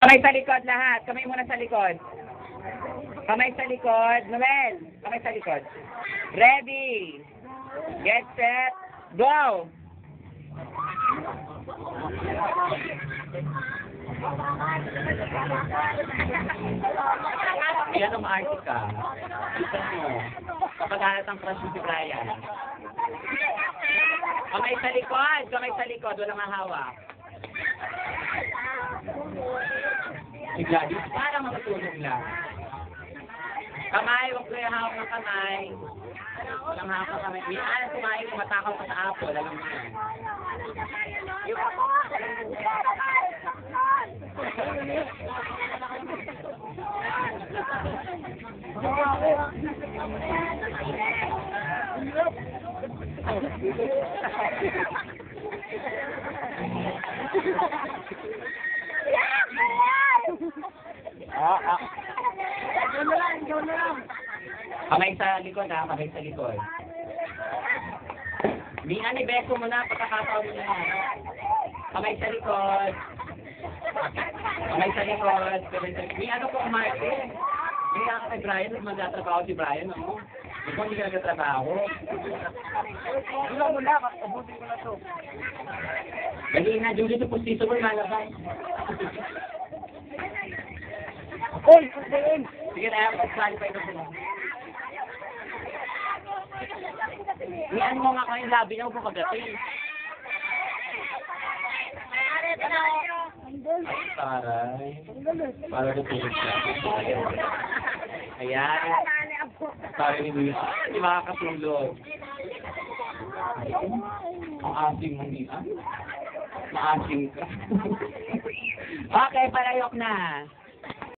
Kamay sa likod lahat. Kamay muna sa likod. Kamay sa likod. Noel, kamay sa likod. Ready. Get set. Go. Yan ang maarte ka. Isa mo. Kapag halatang crush mo si Brian. Kamay sa likod. Kamay sa likod. Walang mahawak. Si Gladys, parang matutulog lang. Kamay, huwag ko yung hawak ng kamay. Walang hawak ng kamay. May alam kumain kung matakaw ka sa apple. Alam mo yan. Kamay sa likod ha, kamay sa likod. Mingan, ibeso mo na, pagkakataon mo na. Kamay sa likod. Kamay sa likod. May ano po, Martin? May ako kay Brian, magtatrabaho si Brian, no? Ikaw hindi ka nagtatrabaho. Wala mo na, abutin ko na to. Dali na, Julie, ito pustiso mo, lalabas. Uy, pustiso! Sige na, pag-qualify na po na. Iyan mo nga kayong labi niya kung pagdating. Taray. Para tutulog siya. Ayan. Sabi ni Luis, hindi makakatulog. Ang asing mo niya. Maasing ka. Okay, palayok na.